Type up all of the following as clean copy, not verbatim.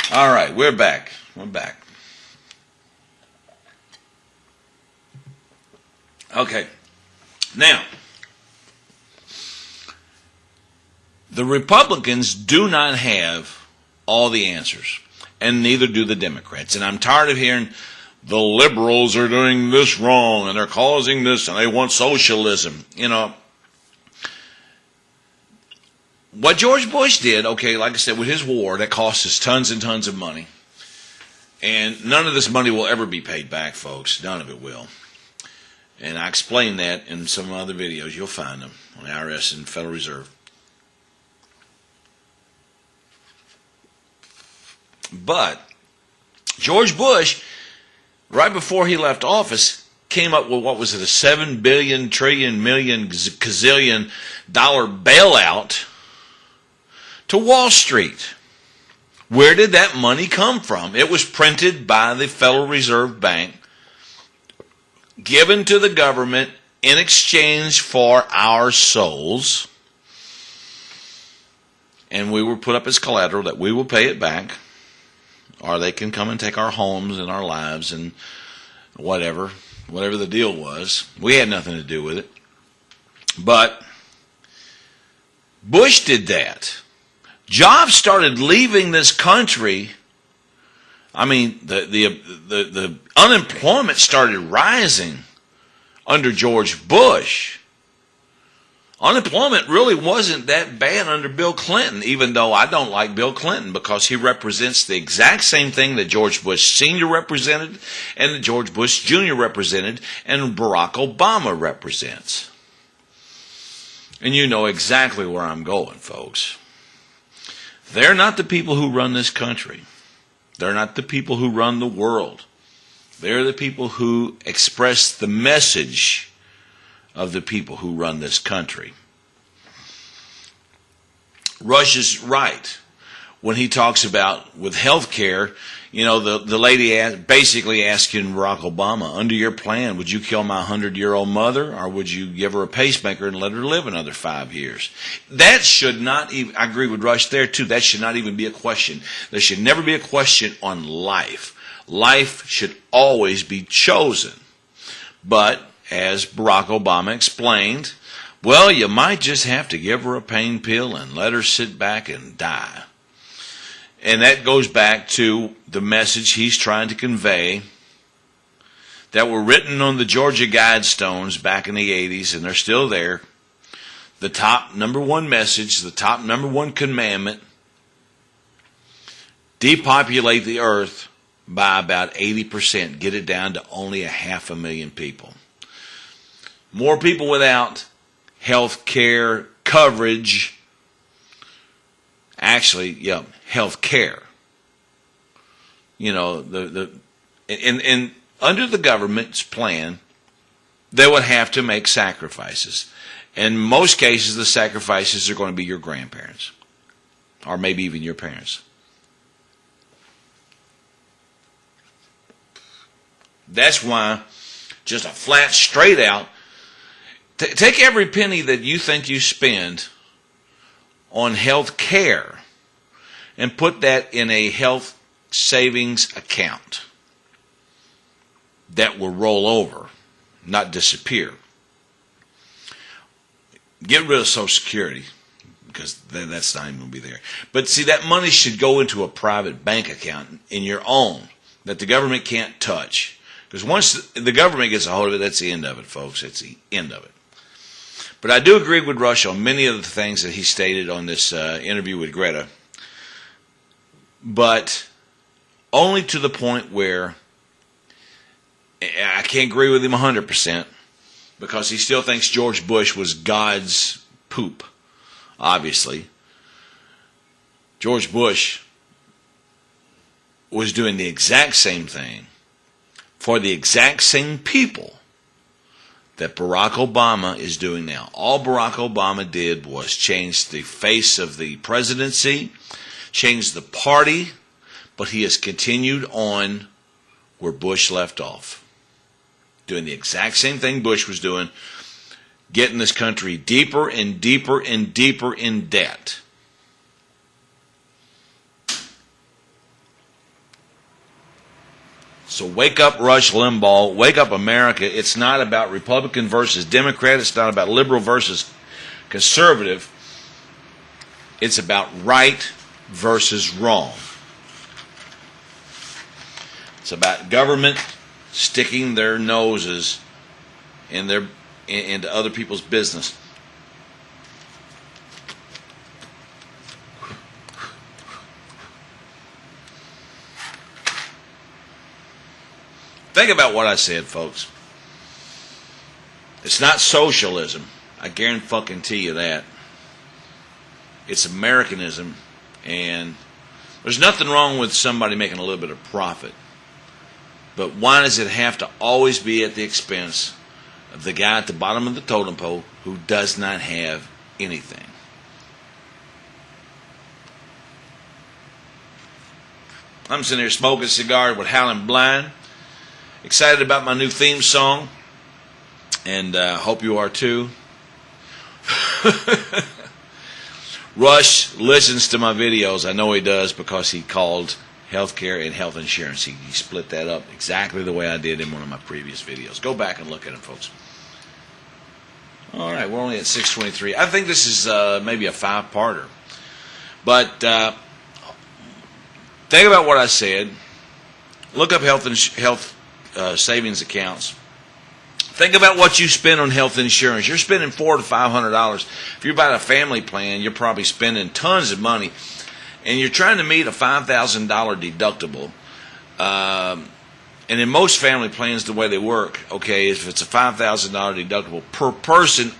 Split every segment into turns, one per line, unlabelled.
All right, we're back. We're back. Okay. Now, the Republicans do not have all the answers, and neither do the Democrats. And I'm tired of hearing the liberals are doing this wrong, and they're causing this, and they want socialism. You know, what George Bush did, okay, like I said, with his war, that cost us tons and tons of money. And none of this money will ever be paid back, folks. None of it will. And I explained that in some other videos. You'll find them on the IRS and Federal Reserve. But George Bush, right before he left office, came up with, what was it, a $7 billion, trillion, million, gazillion dollar bailout to Wall Street. Where did that money come from? It was printed by the Federal Reserve Bank, given to the government in exchange for our souls, and we were put up as collateral that we will pay it back, or they can come and take our homes and our lives and whatever the deal was. We had nothing to do with it. But Bush did that. Jobs started leaving this country. I mean, the unemployment started rising under George Bush. Unemployment really wasn't that bad under Bill Clinton, even though I don't like Bill Clinton because he represents the exact same thing that George Bush Sr. represented and that George Bush Jr. represented and Barack Obama represents. And you know exactly where I'm going, folks. They're not the people who run this country. They're not the people who run the world. They're the people who express the message of the people who run this country. Rush is right when he talks about with health care. You know, the lady basically asking Barack Obama, under your plan, would you kill my 100-year-old mother, or would you give her a pacemaker and let her live another 5 years? That should not even, I agree with Rush there too, that should not even be a question. There should never be a question on life. Life should always be chosen. But, as Barack Obama explained, well, you might just have to give her a pain pill and let her sit back and die. And that goes back to the message he's trying to convey that were written on the Georgia Guidestones back in the 80s, and they're still there. The top number one message, the top number one commandment, depopulate the earth by about 80%. Get it down to only 500,000 people. More people without health care coverage. Actually, yeah, health care. You know, and under the government's plan, they would have to make sacrifices. In most cases, the sacrifices are going to be your grandparents, or maybe even your parents. That's why, just a flat, straight out, take every penny that you think you spend on health care and put that in a health savings account that will roll over, not disappear. Get rid of Social Security, because that's not even going to be there. But see, that money should go into a private bank account in your own that the government can't touch. Because once the government gets a hold of it, that's the end of it, folks. It's the end of it. But I do agree with Rush on many of the things that he stated on this interview with Greta. But only to the point where I can't agree with him 100%, because he still thinks George Bush was God's poop, obviously. George Bush was doing the exact same thing for the exact same people that Barack Obama is doing now. All Barack Obama did was change the face of the presidency, change the party, but he has continued on where Bush left off. Doing the exact same thing Bush was doing, getting this country deeper and deeper and deeper in debt. So wake up, Rush Limbaugh. Wake up, America. It's not about Republican versus Democrat. It's not about liberal versus conservative. It's about right versus wrong. It's about government sticking their noses into other people's business. Think about what I said, folks. It's not socialism. I guarantee you that. It's Americanism, and there's nothing wrong with somebody making a little bit of profit. But why does it have to always be at the expense of the guy at the bottom of the totem pole who does not have anything? I'm sitting here smoking a cigar with Howlinblind. Excited about my new theme song, and hope you are too. Rush listens to my videos. I know he does because he called healthcare and health insurance. He split that up exactly the way I did in one of my previous videos. Go back and look at them, folks. All right, we're only at 6:23. I think this is maybe a 5-parter. But think about what I said. Look up health savings accounts. Think about what you spend on health insurance. You're spending $400 to $500. If you're buying a family plan, you're probably spending tons of money, and you're trying to meet a $5,000 deductible. And in most family plans, the way they work, okay, if it's a $5,000 deductible per person,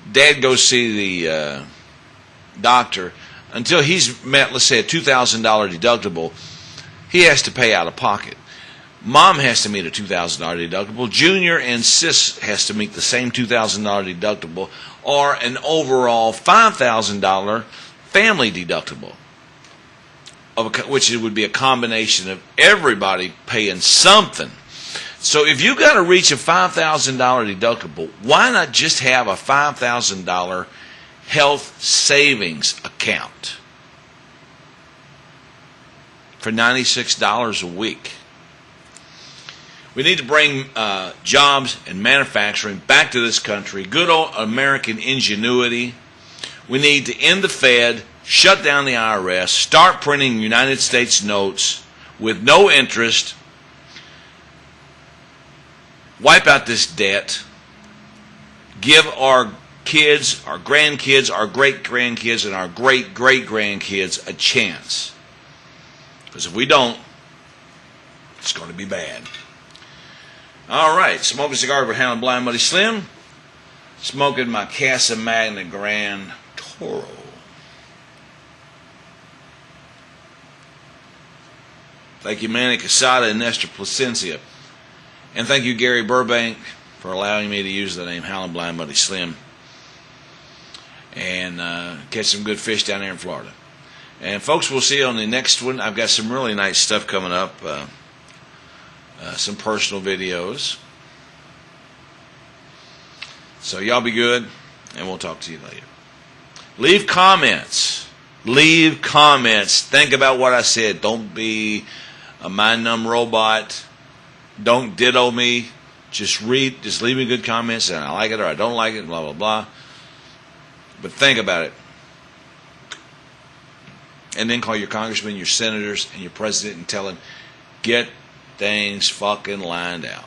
Dad goes see the doctor until he's met, let's say, a $2,000 deductible. He has to pay out of pocket. Mom has to meet a $2,000 deductible. Junior and Sis has to meet the same $2,000 deductible, or an overall $5,000 family deductible, which would be a combination of everybody paying something. So if you've got to reach a $5,000 deductible, why not just have a $5,000 health savings account for $96 a week? We need to bring jobs and manufacturing back to this country, good old American ingenuity. We need to end the Fed, shut down the IRS, start printing United States notes with no interest, wipe out this debt, give our kids, our grandkids, our great-grandkids, and our great-great-grandkids a chance. Because if we don't, it's going to be bad. All right, smoking a cigar with Howlinblind Muddy Slim. Smoking my Casa Magna Grand Toro. Thank you, Manny Casada and Nestor Placencia. And thank you, Gary Burbank, for allowing me to use the name Howlinblind Muddy Slim. And catch some good fish down there in Florida. And folks, we'll see you on the next one. I've got some really nice stuff coming up. Some personal videos. So y'all be good, and we'll talk to you later. Leave comments. Leave comments. Think about what I said. Don't be a mind-numb robot. Don't ditto me. Just read. Just leave me good comments, and I like it or I don't like it, blah, blah, blah. But think about it. And then call your congressmen, your senators, and your president and tell them, get things fucking lined out.